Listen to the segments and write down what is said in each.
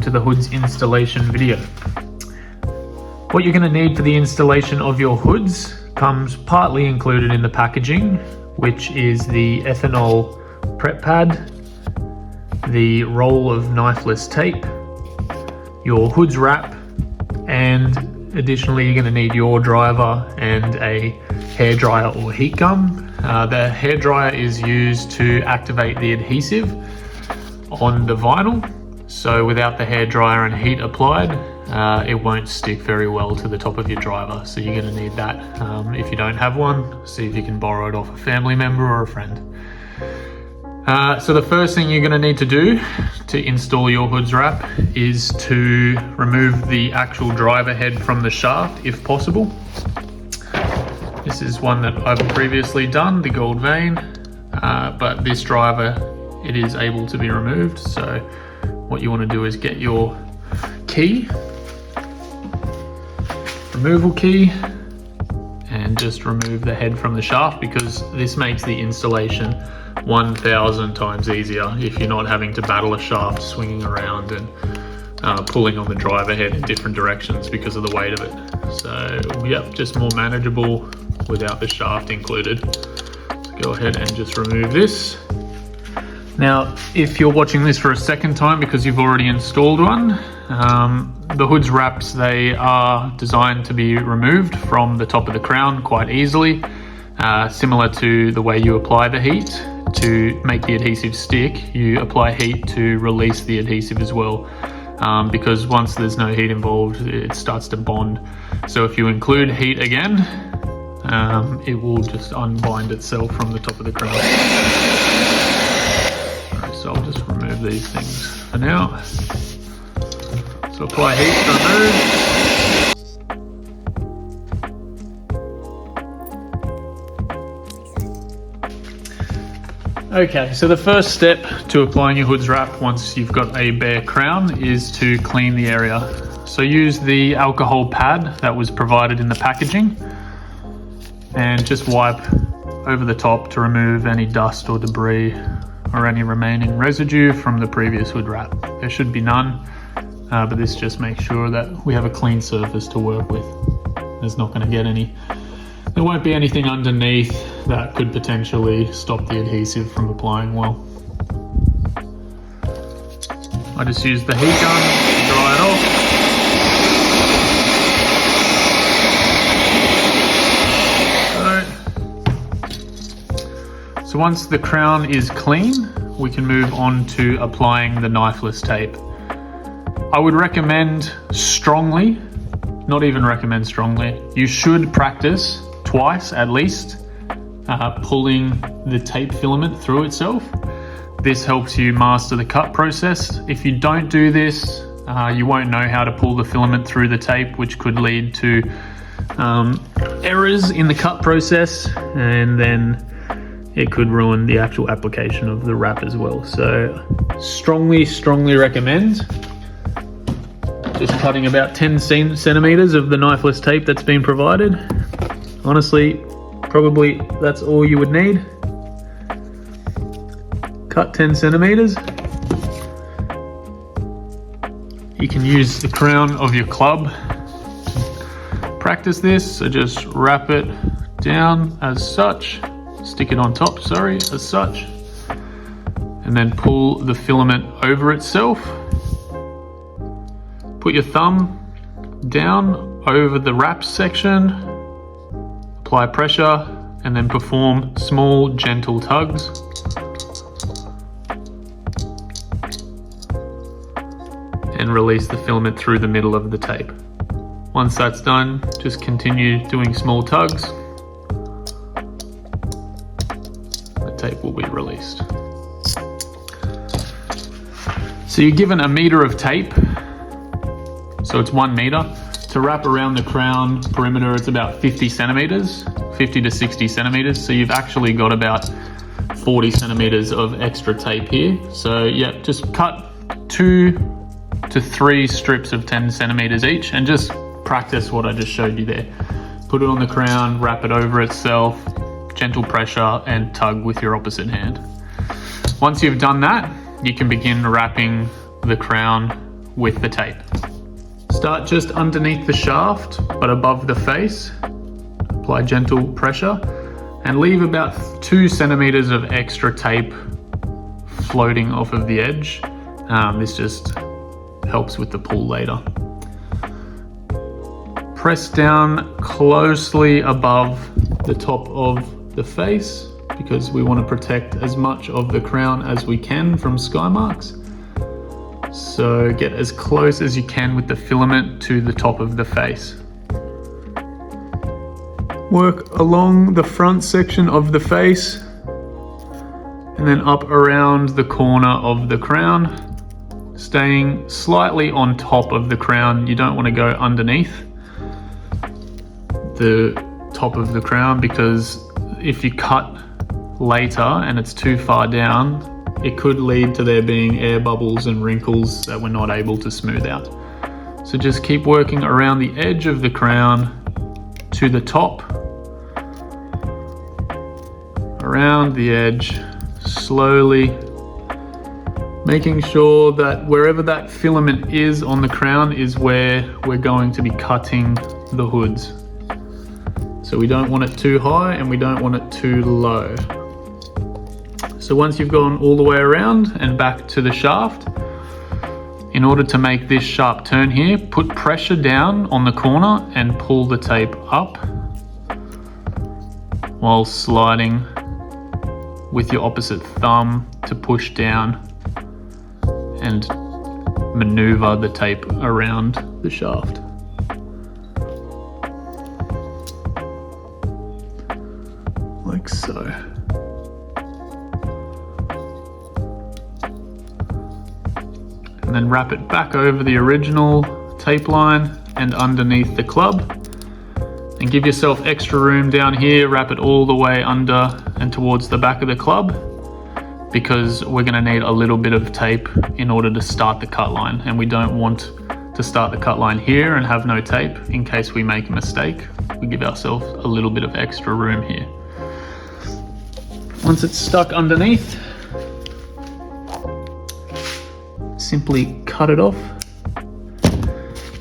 to the Hoodz installation video. What you're going to need for the installation of your Hoodz comes partly included in the packaging, which is the ethanol prep pad, the roll of knifeless tape, your Hoodz wrap, and additionally you're going to need your driver and a hairdryer or heat gun. The hairdryer is used to activate the adhesive on the vinyl, so without the hairdryer and heat applied, it won't stick very well to the top of your driver, so you're going to need that. If you don't have one, see if you can borrow it off a family member or a friend. So the first thing you're going to need to do to install your Hoodz wrap is to remove the actual driver head from the shaft if possible. This is one that I've previously done, the gold vein, but this driver, it is able to be removed. So what you want to do is get your key, removal key, and just remove the head from the shaft, because this makes the installation 1,000 times easier if you're not having to battle a shaft swinging around and pulling on the driver head in different directions because of the weight of it. So yep, just more manageable without the shaft included. So go ahead and just remove this. Now, if you're watching this for a second time because you've already installed one, the Hoodz wraps, they are designed to be removed from the top of the crown quite easily, similar to the way you apply the heat. To make the adhesive stick, you apply heat to release the adhesive as well, because once there's no heat involved, it starts to bond. So if you include heat again, it will just unbind itself from the top of the crown. Alright, so I'll just remove these things for now. So apply heat to remove. Okay, so the first step to applying your Hoodz wrap once you've got a bare crown is to clean the area. So use the alcohol pad that was provided in the packaging and just wipe over the top to remove any dust or debris or any remaining residue from the previous Hoodz wrap. There should be none, but this just makes sure that we have a clean surface to work with. There's not going to get any. There won't be anything underneath that could potentially stop the adhesive from applying well. I just use the heat gun to dry it off. So once the crown is clean, we can move on to applying the knifeless tape. I would recommend strongly, not even recommend strongly, you should practice twice at least, pulling the tape filament through itself. This helps you master the cut process. If you don't do this, you won't know how to pull the filament through the tape, which could lead to errors in the cut process, and then it could ruin the actual application of the wrap as well. So strongly recommend just cutting about 10 centimeters of the knifeless tape that's been provided. Honestly, probably that's all you would need. Cut 10 centimeters. You can use the crown of your club to practice this, so just wrap it down as such, stick it on top, sorry, as such, and then pull the filament over itself. Put your thumb down over the wrap section, apply pressure, and then perform small, gentle tugs. And release the filament through the middle of the tape. Once that's done, just continue doing small tugs. The tape will be released. So you're given a meter of tape, so it's 1 meter. To wrap around the crown perimeter, it's about 50 centimeters, 50 to 60 centimeters. So you've actually got about 40 centimeters of extra tape here. So yeah, just cut 2 to 3 strips of 10 centimeters each and just practice what I just showed you there. Put it on the crown, wrap it over itself, gentle pressure, and tug with your opposite hand. Once you've done that, you can begin wrapping the crown with the tape. Start just underneath the shaft, but above the face. Apply gentle pressure and leave about 2 centimeters of extra tape floating off of the edge. This just helps with the pull later. Press down closely above the top of the face because we want to protect as much of the crown as we can from sky marks. So get as close as you can with the filament to the top of the face. Work along the front section of the face and then up around the corner of the crown, staying slightly on top of the crown. You don't want to go underneath the top of the crown because if you cut later and it's too far down, it could lead to there being air bubbles and wrinkles that we're not able to smooth out. So just keep working around the edge of the crown to the top, around the edge, slowly, making sure that wherever that filament is on the crown is where we're going to be cutting the hoods. So we don't want it too high and we don't want it too low. So once you've gone all the way around and back to the shaft, in order to make this sharp turn here, put pressure down on the corner and pull the tape up while sliding with your opposite thumb to push down and maneuver the tape around the shaft. Like so. And then wrap it back over the original tape line and underneath the club. And give yourself extra room down here, wrap it all the way under and towards the back of the club because we're going to need a little bit of tape in order to start the cut line, and we don't want to start the cut line here and have no tape in case we make a mistake. We give ourselves a little bit of extra room here. Once it's stuck underneath, simply cut it off.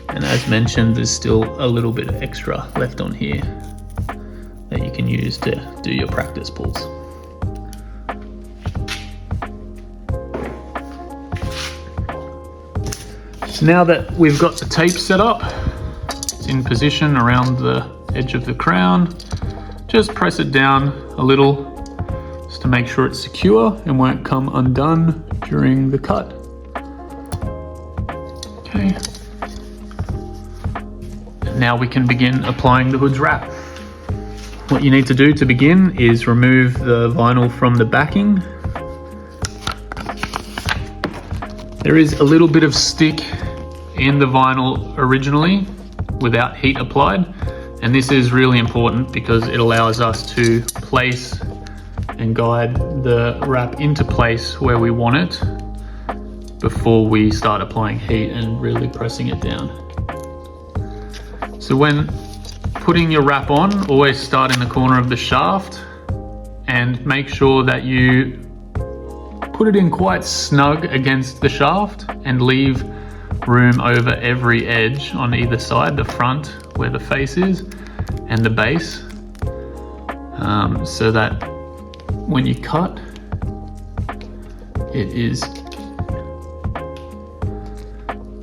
And as mentioned, there's still a little bit of extra left on here that you can use to do your practice pulls. So now that we've got the tape set up, it's in position around the edge of the crown, just press it down a little just to make sure it's secure and won't come undone during the cut. Okay. Now we can begin applying the Hoodz wrap. What you need to do to begin is remove the vinyl from the backing. There is a little bit of stick in the vinyl originally without heat applied, and this is really important because it allows us to place and guide the wrap into place where we want it before we start applying heat and really pressing it down. So when putting your wrap on, always start in the corner of the shaft and make sure that you put it in quite snug against the shaft and leave room over every edge on either side, the front where the face is and the base, so that when you cut, it is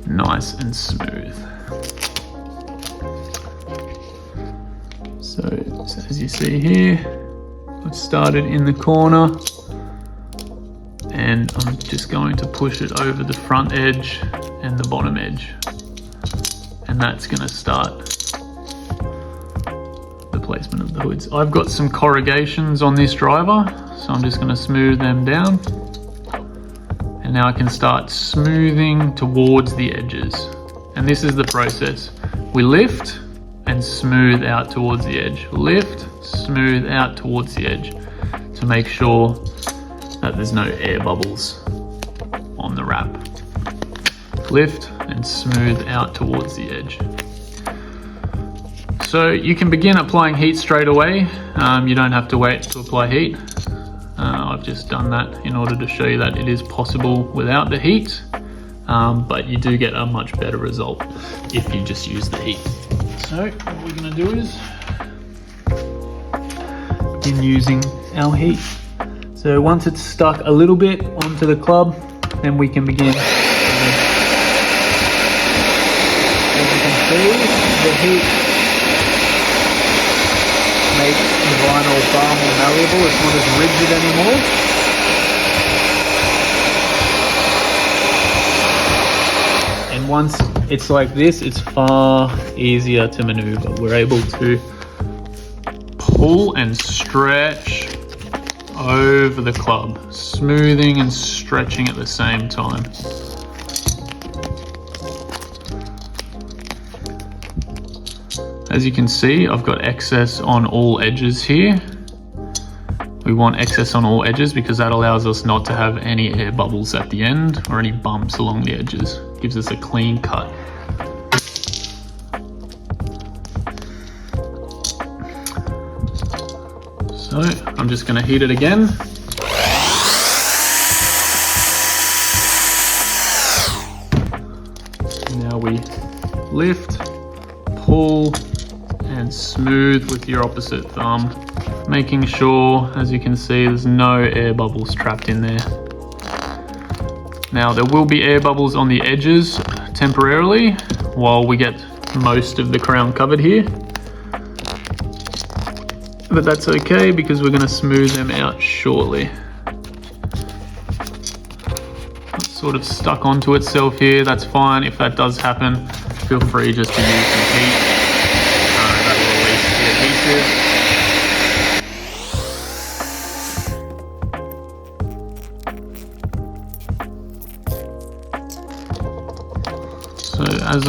nice and smooth. So as you see here, I've started in the corner and I'm just going to push it over the front edge and the bottom edge, and that's going to start the placement of the hoods. I've got some corrugations on this driver, so I'm just going to smooth them down, and now I can start smoothing towards the edges. And this is the process: we lift and smooth out towards the edge, lift, smooth out towards the edge, to make sure that there's no air bubbles on the wrap. Lift and smooth out towards the edge. So you can begin applying heat straight away. You don't have to wait to apply heat. I've just done that in order to show you that it is possible without the heat. but you do get a much better result if you just use the heat. So what we're going to do is begin using our heat. So once it's stuck a little bit onto the club, then we can begin. As you can see, the heat makes the vinyl far more malleable. It's not as rigid anymore. And once it's like this, it's far easier to maneuver. We're able to pull and stretch over the club, smoothing and stretching at the same time. As you can see, I've got excess on all edges here. We want excess on all edges because that allows us not to have any air bubbles at the end or any bumps along the edges. Gives us a clean cut. So I'm just going to heat it again. Now we lift, pull, and smooth with your opposite thumb, making sure, as you can see, there's no air bubbles trapped in there. Now there will be air bubbles on the edges temporarily while we get most of the crown covered here. But that's okay because we're going to smooth them out shortly. It's sort of stuck onto itself here, that's fine. If that does happen, feel free just to use some heat. That'll release the adhesive. So as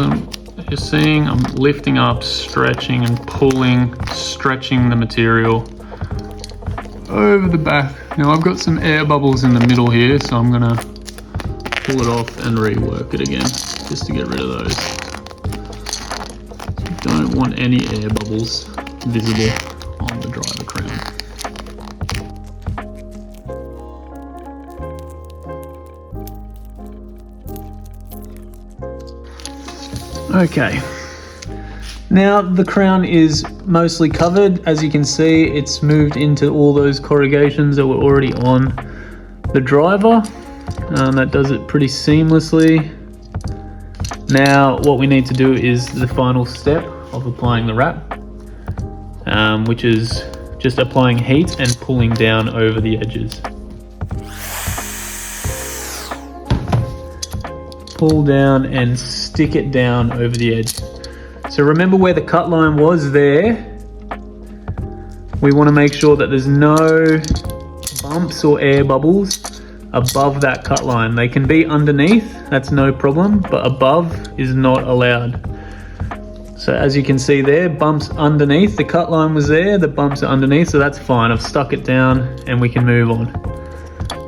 you're seeing, I'm lifting up, stretching and pulling, stretching the material over the back. Now I've got some air bubbles in the middle here, so I'm gonna pull it off and rework it again, just to get rid of those. You don't want any air bubbles visible on the driver crown. Okay, now the crown is mostly covered. As you can see, it's moved into all those corrugations that were already on the driver. That does it pretty seamlessly. Now what we need to do is the final step of applying the wrap, which is just applying heat and pulling down over the edges. Pull down and stick it down over the edge. So remember where the cut line was there. We want to make sure that there's no bumps or air bubbles above that cut line. They can be underneath, that's no problem, but above is not allowed. So as you can see there, bumps underneath, the cut line was there, the bumps are underneath, so that's fine. I've stuck it down and we can move on.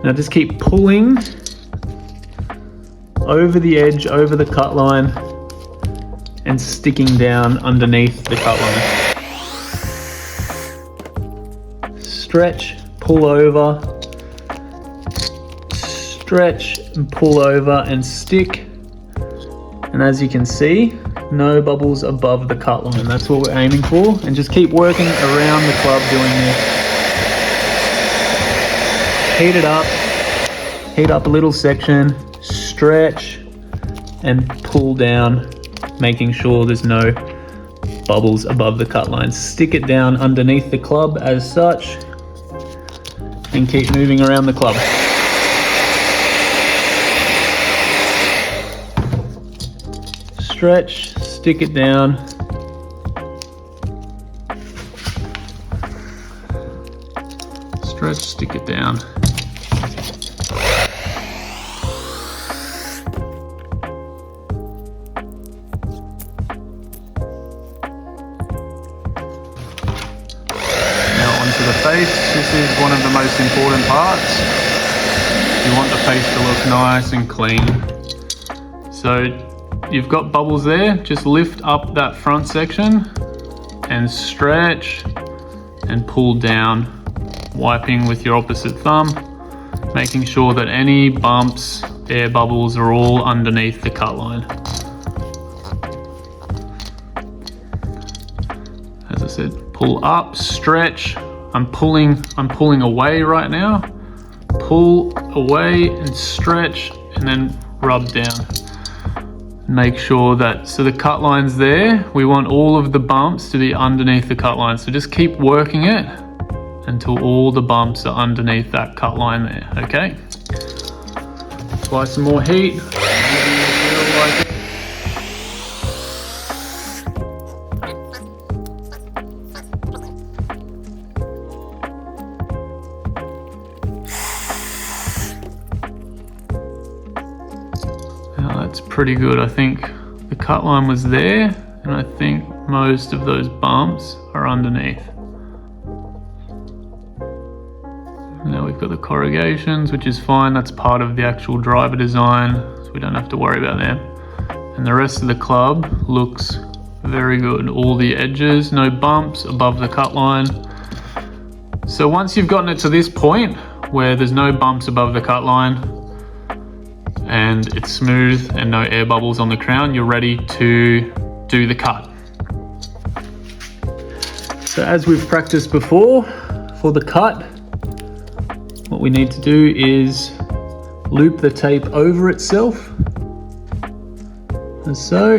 Now just keep pulling over the edge, over the cut line, and sticking down underneath the cut line. Stretch, pull over, stretch and pull over and stick. And as you can see, no bubbles above the cut line. That's what we're aiming for. And just keep working around the club doing this. Heat up a little section, stretch and pull down, making sure there's no bubbles above the cut line. Stick it down underneath the club as such and keep moving around the club. Stretch, stick it down. Stretch, stick it down. The face, this is one of the most important parts. You want the face to look nice and clean. So you've got bubbles there, just lift up that front section and stretch and pull down, wiping with your opposite thumb, making sure that any bumps air bubbles are all underneath the cut line. As I said, pull up, stretch. I'm pulling away right now. Pull away and stretch, and then rub down. Make sure that, so the cut line's there. We want all of the bumps to be underneath the cut line. So just keep working it until all the bumps are underneath that cut line there, okay? Apply some more heat. That's pretty good. I think the cut line was there, and I think most of those bumps are underneath. Now we've got the corrugations, which is fine. That's part of the actual driver design, so we don't have to worry about them. And the rest of the club looks very good. All the edges, no bumps above the cut line. So once you've gotten it to this point where there's no bumps above the cut line, and it's smooth and no air bubbles on the crown, you're ready to do the cut. So as we've practiced before, for the cut, what we need to do is loop the tape over itself, as so.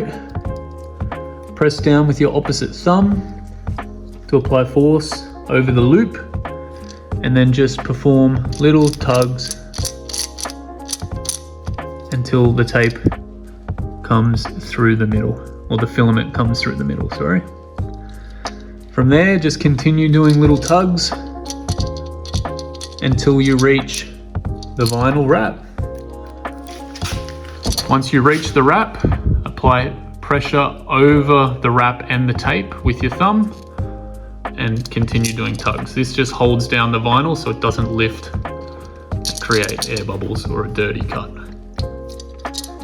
Press down with your opposite thumb to apply force over the loop, and then just perform little tugs until the tape comes through the middle, or the filament comes through the middle, sorry. From there, just continue doing little tugs until you reach the vinyl wrap. Once you reach the wrap, apply pressure over the wrap and the tape with your thumb and continue doing tugs. This just holds down the vinyl so it doesn't lift and create air bubbles or a dirty cut.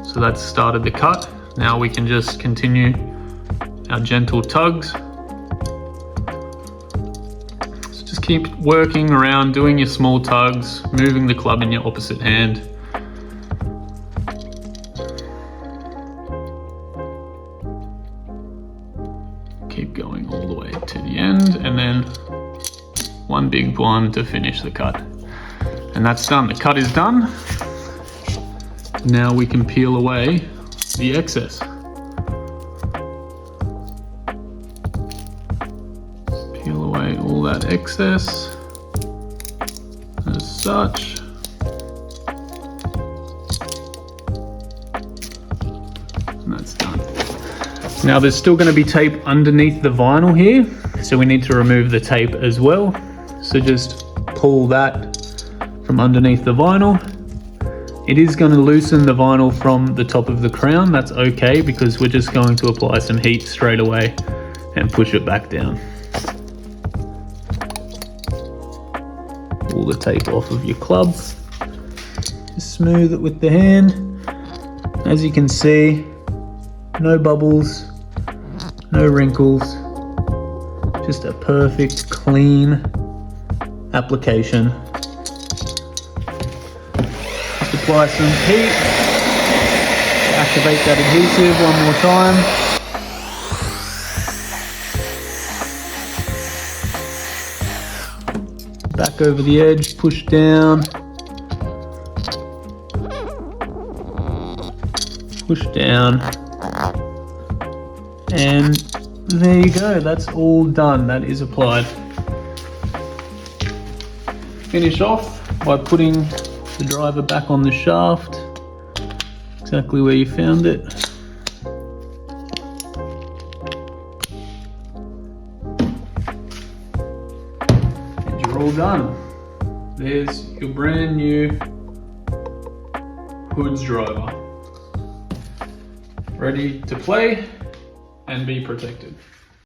So that's started the cut. Now we can just continue our gentle tugs. So just keep working around, doing your small tugs, moving the club in your opposite hand. Keep going all the way to the end, and then one big one to finish the cut. And that's done. The cut is done. Now we can peel away the excess. Peel away all that excess as such. And that's done. Now there's still going to be tape underneath the vinyl here, so we need to remove the tape as well. So just pull that from underneath the vinyl. It is going to loosen the vinyl from the top of the crown. That's okay, because we're just going to apply some heat straight away and push it back down. Pull the tape off of your club. Just smooth it with the hand. As you can see, no bubbles, no wrinkles, just a perfect clean application. Apply some heat, activate that adhesive one more time. Back over the edge, push down. Push down. And there you go, that's all done, that is applied. Finish off by putting the driver back on the shaft, exactly where you found it. And you're all done. There's your brand new Hoodz driver. Ready to play and be protected.